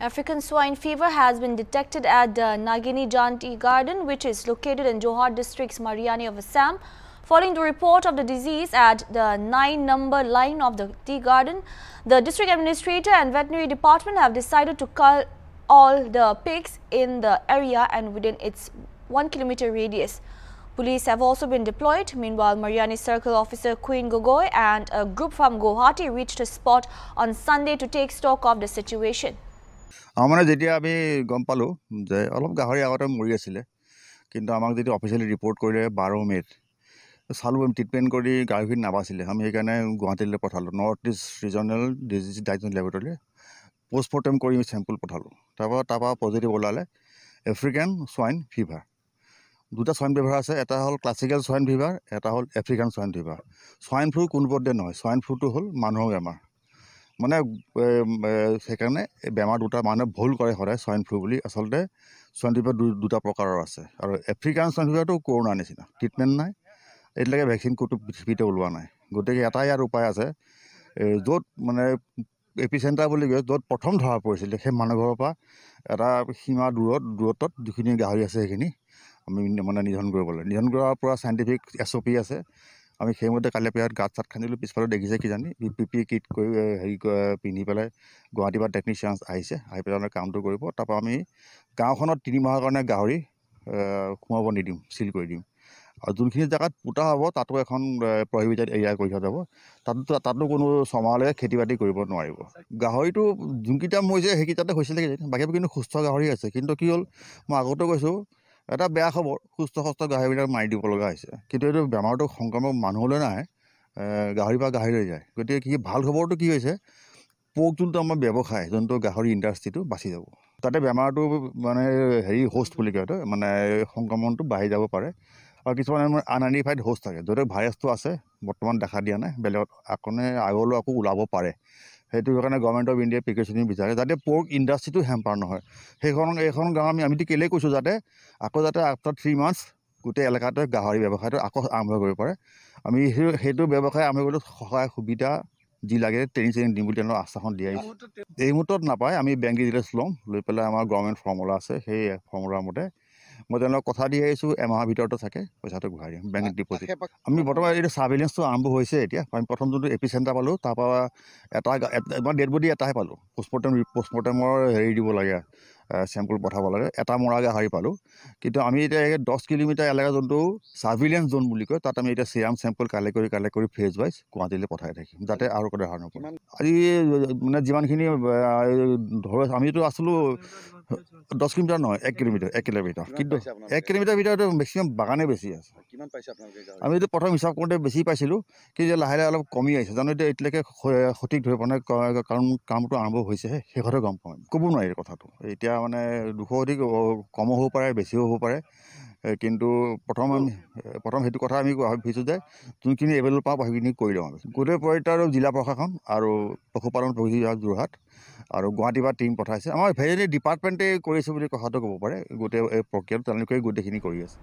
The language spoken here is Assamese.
African swine fever has been detected at the Nagini Jan Tea Garden, which is located in Johor District's Mariani of Assam. Following the report of the disease at the 9-number line of the tea garden, the district administrator and veterinary department have decided to cull all the pigs in the area and within its 1-kilometer radius. Police have also been deployed. Meanwhile, Mariani Circle Officer Queen Gogoi and a group from Guwahati reached a spot on Sunday to take stock of the situation. Amane jetia ami gom palu je olop gahari agote mori asile kintu amak jeti officially report korile 12 May salu treatment kori gahari nabasile ami ekane Guwahati le pathalu North East Regional Disease Diagnostic Laboratory postmortem kori sample pathalu tapa positive olale African swine fever দুটা swine fever আছে এটা হল classical swine fever এটা হল African swine fever swine flu কোন পদে নহয় swine flu তো হল মানুহৰ বেমাৰ মানে সেকাৰণে বেমাৰ দুটা মানে ভুল কৰে হৰে swine flu বুলি আসলতে swine fever দুটা প্ৰকাৰৰ আছে আৰু African swine fever তো কৰোনা নিচিনা ট্ৰিটমেন্ট নাই এটলৈকে ভ্যাকচিন কোটো পৃথিৱীতে ওলোৱা নাই গটেকে এটাই আৰু উপায় আছে যত মানে এপিসেন্টাৰ বুলি কয় যত প্ৰথম ধৰা পৰিছিল সেই মানুহৰ পৰা এটা সীমা দূৰত্বত যিখিনি গাহৰি আছে সেইখিনি আমি মানে নিধন কৰিবলৈ নিধন কৰাৰ পৰা সাইন্টিফিক SOP আছে আমি সেইমতে কালে পেয়াত গাত সাত খানিলো পিছফালে দেখিছে কি জানি পিপি কিট কৈ হেৰি পিনি পেলাই গুৱাহাটী বা টেকনিশিয়ানছ আহিছে আহি পেলাই কামটো কৰিব তাৰপা আমি গাঁওখনত 3 মাহৰ কাৰণে গাহৰি খুমাব নিদিম সিল কৰি দিম আৰু যোনখিনি জায়গাত পুতা হ'ব তাতো এখন প্ৰহিবিটেড এৰিয়া কৰি যাব তাতো কোনো সমালে খেতিবাতি কৰিব নোৱাৰিব গাহৰিটো যোনকিটা মইছে সেইকিটাতে হৈছিল বাকি কিন্তু সুস্থ গাহৰি আছে কিন্তু কি হ'ল মই আগতে কৈছো এটা বেয়া খবৰ সুস্থ গাহৰিবিলাক মাৰি দিব লগা হৈছে কিন্তু এই বেমাৰটো সংক্ৰমণ মানুহলৈ নাহে গাহৰি বা গাহৰি লৈ যায় গতিকে কি ভাল খবৰটো কি হৈছে পোক যোনটো আমাৰ ব্যৱসায় যোনটো গাহৰি ইণ্ডাষ্ট্ৰিটো বাচি যাব তাতে বেমাৰটো মানে হেৰি হোষ্ট বুলি কয় মানে সংক্ৰমণটো বাঢ়ি যাব পাৰে আৰু কিছুমান আনআইডেন্টিফাইড হোষ্ট থাকে যতে ভাইৰাছটো আছে বৰ্তমান দেখা দিয়া নাই বেলেগত আকনে আগলৈ আকৌ ওলাব পাৰে সেইটো কাৰণে গভৰ্নমেন্ট অফ ইন্ডিয়া প্ৰিকচন বিচাৰে যাতে পোক ইণ্ডাষ্ট্ৰিটো হেম্পাৰ নহয় এইখন গাঁও আমি কেলে কৈছো যাতে আকৌ যাতে আফটাৰ 3 মান্থছ গোটে এলেকাতে গাহৰি ব্যৱসায়টো আকৌ আৰম্ভ কৰিব পাৰে আমি সেইটো ব্যৱসায় আমি গলো সহায় সুবিধা যি লাগে ট্ৰেইনিং দিম বুলি আশ্বাসন দিয়াই এই মুহূৰ্তত নাপায় আমি বেংক ডিটেইলছ লম লৈ পেলাই আমাৰ গভৰ্নমেন্ট ফৰ্মুলা আছে সেই ফৰ্মুলা মতে মই তেওঁলোকক কথা দি আহিছো এমাহৰ ভিতৰতে থাকে পইচাটো ঘূৰাই দিম বেংক ডিপোজিট আমি বৰ্তমান এই সাৰ্ভেইলেন্সটো আৰম্ভ হৈছে এতিয়া আমি প্ৰথম যোনটো এপিসেন্টাৰ পালো তাৰপা এটা ডেড বডি এটাহে পালো পোষ্টমৰ্টেমৰ হেৰি দিব লাগে স্যাম্পল পঠাব লাগে এটা মৰা গাহৰি পালো কিন্তু আমি এতিয়া 10 কিলোমিটাৰ এলেকা যোনটো সাৰ্ভেইলেন্স জোন বুলি কয় তাত আমি এতিয়া সিৰাম স্যাম্পল কালেক্ট কৰি ফেজ ওয়াইজ গুৱাহাটীলৈ পঠাই থাকিম যাতে আৰু কোনো ধৰণৰ আজি মানে যিমানখিনি ধৰ আমিতো আসলো 10 কিলোমিটাৰ নহয় 1 কিলোমিটাৰ কিন্তু 1 কিলোমিটাৰ ভিতৰত ম্যাক্সিমাম বাগানে বেছি আছে কিমান পাইছে আপোনালোকে আমি তো প্ৰথম হিচাপ কৰোঁতে বেছি পাইছিলো কিন্তু লাহে অলপ কমি আহিছে জানো এতিয়ালৈকে সঠিক ধৰি পোৱা নাই কাৰণ কামটো আৰম্ভ হৈছেহে শেষতে গম পাম ক'ব নোৱাৰি কথাটো এতিয়া মানে 200 অধিক কম হ'ব পাৰে বেছিও হ'ব পাৰে কিন্তু প্ৰথম হেতু কথা আমি ভাবিছো যে যোনখিনি এভেইলেবল পাব সেইখিনি কৰি লওঁ গোটেই পৰিতাৰ জিলা প্ৰশাসন আৰু পশুপালন বিভাগ যোৰহাট আৰু গুৱাহাটী বা টিম পঠাইছে আমাৰ ভেটেৰিনেৰী ডিপাৰ্টমেণ্টে কৰিছে বুলি কথাটো ক'ব পাৰে গোটেই এই প্ৰক্ৰিয়াটো তেওঁলোকে গোটেইখিনি কৰি আছে